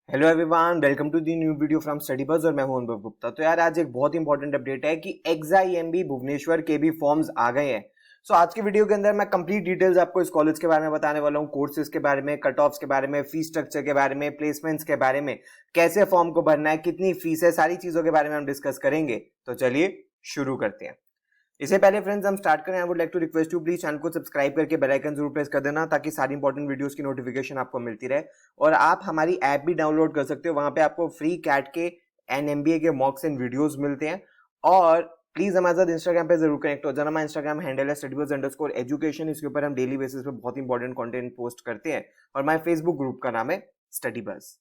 Hello everyone, welcome to the new video from Study Buzz और मैं हूं अनुभव गुप्ता। तो यार आज एक बहुत इंपॉर्टेंट अपडेट है कि एक्सआईएमबी भुवनेश्वर के भी फॉर्म्स आ गए हैं। सो आज की वीडियो के अंदर मैं कंप्लीट डिटेल्स आपको इस कॉलेज के बारे में बताने वाला हूं, कोर्सेज के बारे में, कट ऑफ्स के बारे में, फीस स्ट्रक्चर के बारे में, प्लेसमेंट्स के बारे में, कैसे फॉर्म को भरना है, कितनी फीस है, सारी चीजों के बारे में हम डिस्कस करेंगे। तो चलिए शुरू करते हैं। इससे पहले फ्रेंड्स हम स्टार्ट करें, I would like to request you please channel को सब्सक्राइब करके बेल आइकन जरूर प्रेस कर देना ताकि सारी इंपॉर्टेंट वीडियोस की नोटिफिकेशन आपको मिलती रहे। और आप हमारी ऐप भी डाउनलोड कर सकते हो, वहां पे आपको फ्री कैट के एंड एमबीए के मॉक्स एंड वीडियोस मिलते हैं। और प्लीज हमारे साथ इंस्टाग्राम पे जरूर कनेक्ट हो जाना। हमारा इंस्टाग्राम हैंडल है studybuds_education। इसके ऊपर हम डेली बेसिस पे बहुत इंपॉर्टेंट कंटेंट पोस्ट करते हैं और हमारे फेसबुक ग्रुप का नाम है स्टडी बस।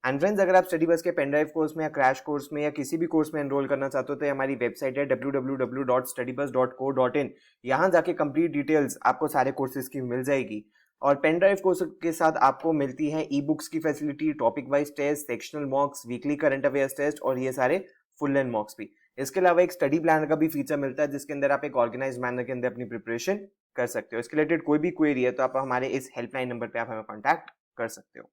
एंड फ्रेंड्स, अगर आप स्टडी बस के पेन ड्राइव कोर्स में या क्रैश कोर्स में या किसी भी कोर्स में एनरोल करना चाहते हो तो हमारी वेबसाइट है www.studybus.co.in। यहाँ जाके कंप्लीट डिटेल्स आपको सारे कोर्सेज की मिल जाएगी। और पेन ड्राइव कोर्स के साथ आपको मिलती है ई बुक्स की facility, topic wise test, sectional mocks, weekly current affairs test और ये सारे फुल लेंथ मॉक्स भी। इसके अलावा एक स्टडी प्लानर का भी फीचर मिलता है जिसके अंदर आप एक ऑर्गेनाइज मैनर के अंदर अपनी प्रिपरेशन कर सकते हो। इसके रिलेटेड कोई भी क्वेरी है तो आप हमारे इस हेल्पलाइन नंबर पे आप हमें कॉन्टैक्ट कर सकते हो।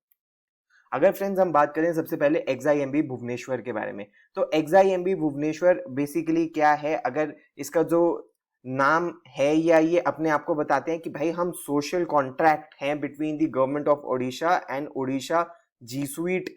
अगर फ्रेंड्स हम बात करें सबसे पहले एक्सआईएमबी भुवनेश्वर के बारे में, तो एक्सआईएमबी भुवनेश्वर बेसिकली क्या है, अगर इसका जो नाम है या ये अपने आप को बताते हैं कि भाई हम सोशल कॉन्ट्रैक्ट हैं between the government of Odisha and Odisha Jesuit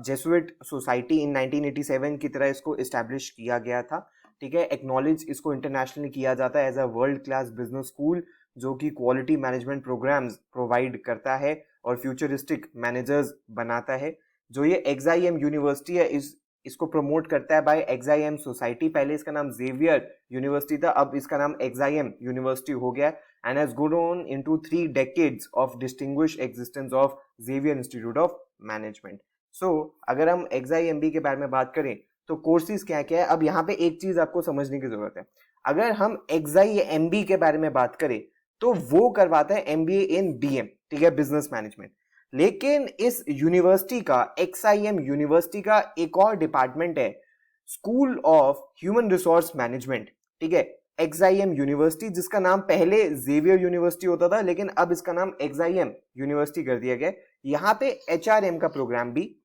Jesuit society in 1987 की तरह इसको इस्टेब्लिश किया गया था। ठीक है, एक्नॉलेज इसको इंटरनेशनली किया जाता है as a world class business school जो कि क्वालिटी मैनेजमेंट प्रोग्राम्स प्रोवाइड करता है और फ्यूचरिस्टिक मैनेजर्स बनाता है। जो ये एक्सआईएम यूनिवर्सिटी है इसको प्रमोट करता है बाय एक्सआईएम सोसाइटी। पहले इसका नाम जेवियर यूनिवर्सिटी था, अब इसका नाम एक्सआईएम यूनिवर्सिटी हो गया and has grown into 3 decades of distinguished existence of Xavier Institute of Management। सो अगर हम एक्सआईएमबी के बारे में बात करें तो कोर्सेज क्या क्या है। अब यहाँ पे एक चीज आपको समझने की जरूरत है, अगर हम एक्सआईएमबी के बारे में बात करें तो वो करवाता है एमबीए इन बीएम, ठीक है, बिजनेस मैनेजमेंट। लेकिन इस यूनिवर्सिटी का, एक्सआईएम यूनिवर्सिटी का एक और डिपार्टमेंट है, school of human resource management. ठीक है, एक्सआईएम यूनिवर्सिटी जिसका नाम पहले जेवियर यूनिवर्सिटी होता था लेकिन अब इसका नाम एक्सआईएम यूनिवर्सिटी कर दिया गया। यहाँ पे एचआरएम का प्रोग्राम भी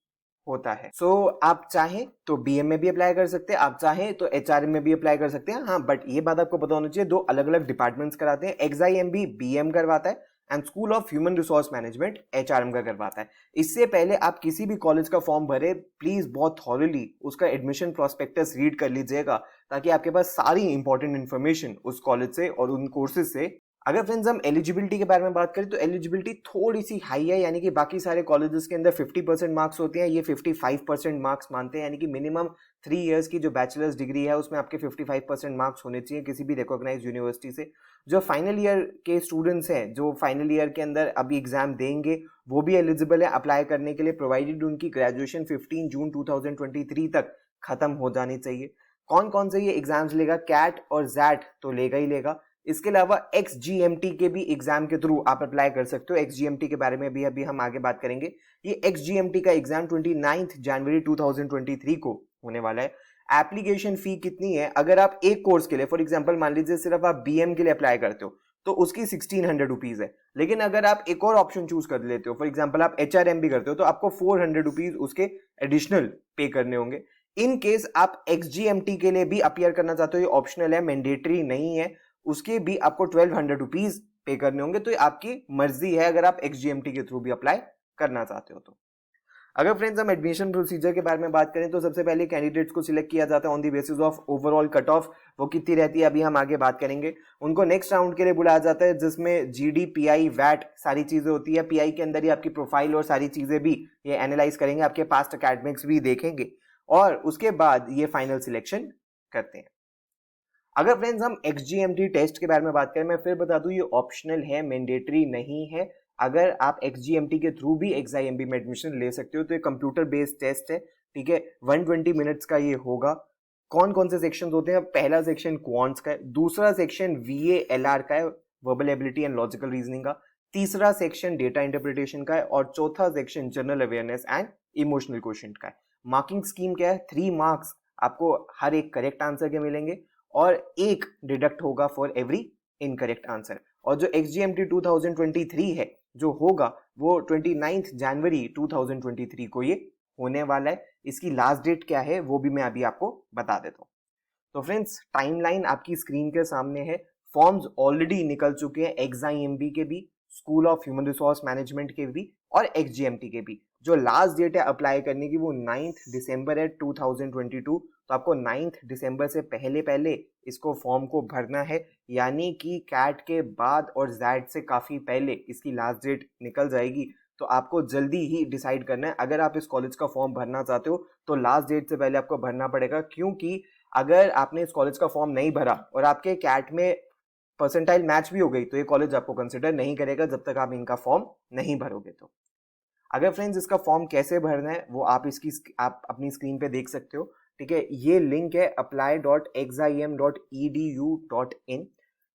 होता है। सो आप चाहें तो बीएम में भी अप्लाई कर सकते हैं, आप चाहें तो एचआरएम में भी अप्लाई कर सकते हैं। हाँ, बट ये बात आपको पता होना चाहिए, दो अलग अलग डिपार्टमेंट्स कराते हैं। एक्सआईएमबी बीएम करवाता है and school of human resource management HRM का करवाता है। इससे पहले आप किसी भी कॉलेज का फॉर्म भरे, प्लीज बहुत थॉरली उसका एडमिशन प्रोस्पेक्टस रीड कर लीजिएगा ताकि आपके पास सारी इंपॉर्टेंट इंफॉर्मेशन उस कॉलेज से और उन कोर्सेज से। अगर फ्रेंड्स हम एलिजिबिलिटी के बारे में बात करें तो एलिजिबिलिटी थोड़ी सी हाई है, यानी कि बाकी सारे कॉलेजेस के अंदर 50% मार्क्स होते हैं, ये 55% मार्क्स मानते हैं। यानी कि मिनिमम 3 इयर्स की जो बैचलर्स डिग्री है उसमें आपके 55% मार्क्स होने चाहिए किसी भी रिकॉग्नाइज्ड यूनिवर्सिटी से। जो फाइनल ईयर के स्टूडेंट्स हैं, जो फाइनल ईयर के अंदर अभी एग्जाम देंगे, वो भी एलिजिबल है अप्लाई करने के लिए, प्रोवाइडेड उनकी ग्रेजुएशन 15 जून 2023 तक खत्म हो जानी चाहिए। कौन कौन से ये एग्जाम्स लेगा, कैट और जैट तो लेगा ही लेगा। इसके अलावा एक्सजीएमटी के भी एग्जाम के थ्रू आप अप्लाई कर सकते हो। एक्सजीएमटी के बारे में भी अभी हम आगे बात करेंगे। ये एक्सजीएमटी का एग्जाम 29 जनवरी 2023 को होने वाला है। एप्लीकेशन फी कितनी है, अगर आप एक कोर्स के लिए, फॉर एग्जांपल मान लीजिए सिर्फ आप बीएम के लिए अप्लाई करते हो तो उसकी 1600 रुपीज है। लेकिन अगर आप एक और ऑप्शन चूज कर लेते हो, फॉर एग्जांपल आप एचआरएम भी करते हो, तो आपको 400 रुपीज उसके एडिशनल पे करने होंगे। इन केस आप एक्सजीएमटी के लिए भी अपियर करना चाहते हो, ये ऑप्शनल है, मैंडेटरी नहीं है, उसके भी आपको 1200 रुपीज पे करने होंगे। तो ये आपकी मर्जी है अगर आप एक्सजीएमटी के थ्रू भी अप्लाई करना चाहते हो तो। अगर फ्रेंड्स हम एडमिशन प्रोसीजर के बारे में बात करें तो सबसे पहले कैंडिडेट्स को सिलेक्ट किया जाता है on the basis of overall cut off. वो कितनी रहती है अभी हम आगे बात करेंगे। उनको नेक्स्ट राउंड के लिए बुलाया जाता है जिसमें जीडी, पीआई, वैट सारी चीजें होती है। पीआई के अंदर ही आपकी प्रोफाइल और सारी चीजें भी ये एनालाइज करेंगे, आपके पास्ट अकेडमिक्स भी देखेंगे और उसके बाद ये फाइनल सिलेक्शन करते हैं। अगर फ्रेंड्स हम एक्सजीएमटी टेस्ट के बारे में बात करें, मैं फिर बता दूं ये ऑप्शनल है, मैंडेटरी नहीं है। अगर आप एक्सजीएमटी के थ्रू भी एक्सआईएमबी में एडमिशन ले सकते हो तो ये कंप्यूटर बेस्ड टेस्ट है। ठीक है, 120 मिनट्स का ये होगा। कौन कौन से सेक्शंस होते हैं, पहला सेक्शन क्वांट्स का है, दूसरा सेक्शन वीएएलआर का है, verbal ability and logical reasoning का, तीसरा सेक्शन डेटा इंटरप्रिटेशन का है और चौथा section general awareness and emotional question का है। मार्किंग स्कीम क्या है, 3 मार्क्स आपको हर एक करेक्ट आंसर के मिलेंगे और 1 डिडक्ट होगा फॉर एवरी इनकरेक्ट आंसर। और जो एक्सजीएमटी 2023 है जो होगा वो 29 जनवरी 2023 को ये होने वाला है। इसकी लास्ट डेट क्या है वो भी मैं अभी आपको बता देता हूँ। तो फ्रेंड्स टाइमलाइन आपकी स्क्रीन के सामने है। फॉर्म्स ऑलरेडी निकल चुके हैं XIMB के भी, school of human resource management के भी और XGMT के भी। जो लास्ट डेट है अप्लाई करने की वो 9 दिसंबर है 2022। तो आपको 9 दिसंबर से पहले पहले इसको फॉर्म को भरना है, यानी कि कैट के बाद और जैड से काफ़ी पहले इसकी लास्ट डेट निकल जाएगी। तो आपको जल्दी ही डिसाइड करना है। अगर आप इस कॉलेज का फॉर्म भरना चाहते हो तो लास्ट डेट से पहले आपको भरना पड़ेगा, क्योंकि अगर आपने इस कॉलेज का फॉर्म नहीं भरा और आपके कैट में परसेंटाइल मैच भी हो गई तो ये कॉलेज आपको कंसिडर नहीं करेगा जब तक आप इनका फॉर्म नहीं भरोगे। तो अगर फ्रेंड्स इसका फॉर्म कैसे भरना है वो आप अपनी स्क्रीन पे देख सकते हो। ठीक है, ये लिंक है apply.exim.edu.in।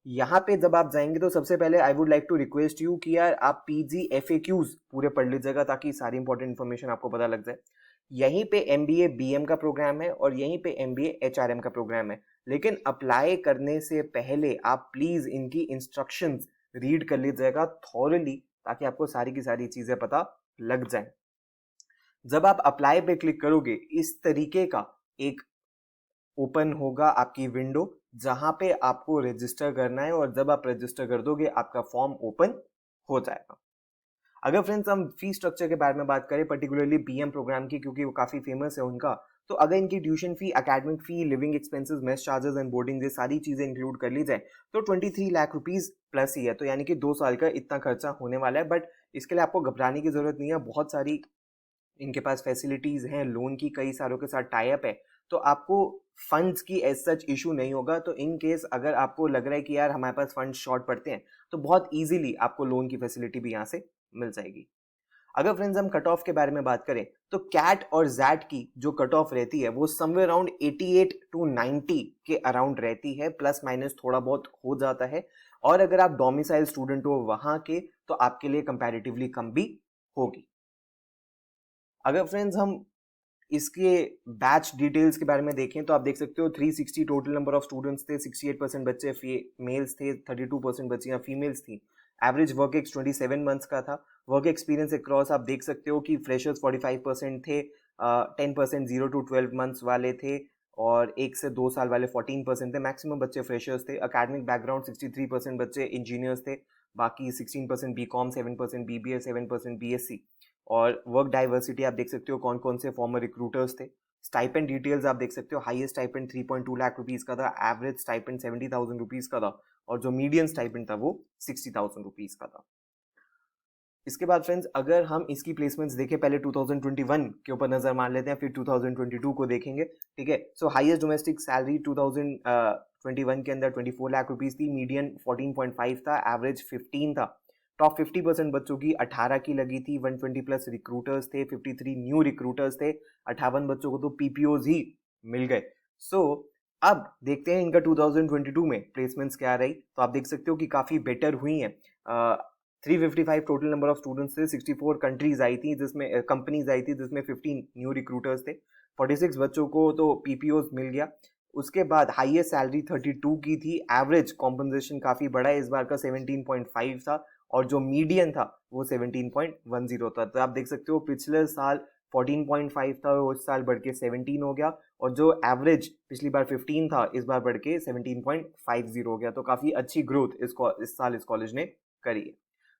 यहाँ पे जब आप जाएंगे तो सबसे पहले I would like to request you कि यार आप PG FAQs पूरे पढ़ लीजिएगा ताकि सारी इंपॉर्टेंट इन्फॉर्मेशन आपको पता लग जाए। यहीं पे MBA BM का प्रोग्राम है और यहीं पे MBA HRM का प्रोग्राम है, लेकिन अप्लाई करने से पहले आप प्लीज इनकी इंस्ट्रक्शंस रीड कर लीजिएगा थॉरली ताकि आपको सारी की सारी चीजें पता लग जाए। जब आप अप्लाई पे क्लिक करोगे इस तरीके का एक ओपन होगा आपकी विंडो जहां पे आपको रजिस्टर करना है, और जब आप रजिस्टर कर दोगे आपका फॉर्म ओपन हो जाएगा। अगर फ्रेंड्स हम फी स्ट्रक्चर के बारे में बात करें पर्टिकुलरली BM प्रोग्राम की, क्योंकि वो काफी फेमस है उनका, तो अगर इनकी tuition fee, academic fee, living expenses, mess charges and boarding ये सारी चीजें इंक्लूड कर ली जाए तो 23 लाख रुपीज प्लस ही है। तो यानी कि 2 साल का इतना खर्चा होने वाला है। बट इसके लिए आपको घबराने की जरूरत नहीं है, बहुत सारी इनके पास फैसिलिटीज हैं, लोन की कई सारों के साथ टाई अप है, तो आपको फंड्स की एज सच इशू नहीं होगा। तो इन केस अगर आपको लग रहा है कि यार हमारे पास फंड्स शॉर्ट पड़ते हैं तो बहुत इजीली आपको लोन की फैसिलिटी भी यहाँ से मिल जाएगी। अगर फ्रेंड्स हम कट ऑफ के बारे में बात करें तो कैट और जैट की जो कट ऑफ रहती है वो समवेयर अराउंड 88 to 90 के अराउंड रहती है, प्लस माइनस थोड़ा बहुत हो जाता है। और अगर आप डोमिसाइल स्टूडेंट हो वहां के तो आपके लिए कंपैरेटिवली कम भी होगी। अगर फ्रेंड्स हम इसके बैच डिटेल्स के बारे में देखें तो आप देख सकते हो 360 टोटल नंबर ऑफ स्टूडेंट्स थे, 68% बच्चे मेल्स थे, 32% बच्चियां फीमेल्स थी। एवरेज वर्क एक्स 27 मंथ्स का था। वर्क एक्सपीरियंस अक्रॉस आप देख सकते हो कि फ्रेशर्स 45% थे, 10% 0 to 12 मंथ्स वाले थे, और 1 से 2 साल वाले 14% थे। मैक्सिमम बच्चे फ्रेशर्स थे। अकेडमिक बैकग्राउंड 63% बच्चे इंजीनियर्स थे, बाकी 16% BCom, 7% BBA, 7% BSc। और वर्क डाइवर्सिटी आप देख सकते हो कौन कौन से फॉर्मर रिक्रूटर्स थे। स्टाइपेंड डिटेल्स आप देख सकते हो, हाईएस्ट स्टाइपेंड 3.2 लाख रुपीज का था, एवरेज स्टाइपेंड 70,000 रुपीज का था, और जो मीडियन स्टाइपेंड था वो 60,000 रुपीज का था। इसके बाद फ्रेंड्स अगर हम इसकी प्लेसमेंट्स देखें, पहले 2021 के ऊपर नजर मार लेते हैं, फिर 2022 को देखेंगे। ठीक है, सो हाईएस्ट डोमेस्टिक सैलरी 2021 के अंदर 24 लाख रुपीज थी, मीडियन 14.5 था, एवरेज 15 था। टॉप 50% बच्चों की 18 की लगी थी, 120 प्लस रिक्रूटर्स थे, 53 न्यू रिक्रूटर्स थे, 58 बच्चों को तो PPOs ही मिल गए। सो अब देखते हैं इनका 2022 में प्लेसमेंट्स क्या रही। तो आप देख सकते हो कि काफी बेटर हुई हैं। 355 टोटल नंबर ऑफ स्टूडेंट्स थे, 64 कंट्रीज आई थी जिसमें कंपनीज आई थी, जिसमें 15 न्यू रिक्रूटर्स थे, 46 बच्चों को तो PPOs मिल गया। उसके बाद हाईएस्ट सैलरी 32 की थी, एवरेज कॉम्पनसेशन काफी बड़ा है इस बार का, 17.5 था, और जो मीडियन था वो 17.10 था। तो आप देख सकते हो पिछले साल 14.5 था, वो इस साल बढ़ के 17 हो गया, और जो एवरेज पिछली बार 15 था इस बार बढ़ के 17.50 हो गया। तो काफी अच्छी ग्रोथ इस साल इस कॉलेज ने करी है।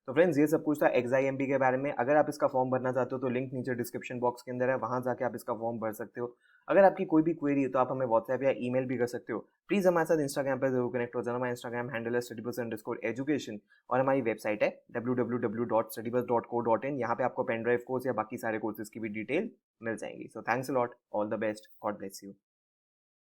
तो फ्रेंड्स ये सब कुछ था XIMB के बारे में। अगर आप इसका फॉर्म भरना चाहते हो तो लिंक नीचे डिस्क्रिप्शन बॉक्स के अंदर है, वहां जाके आप इसका फॉर्म भर सकते हो। अगर आपकी कोई भी क्वेरी है तो आप हमें व्हाट्सएप या ईमेल भी कर सकते हो। प्लीज हमारे साथ इंस्टाग्राम पर जरूर कनेक्ट हो जाना। हमारा इंस्टाग्राम हैंडल है studybus_education, और हमारी वेबसाइट है www.studybus.co.in। यहाँ पे आपको पेन ड्राइव कोर्स या बाकी सारे कोर्सेज की भी डिटेल मिल जाएंगी। So thanks a lot, all the best, God bless you.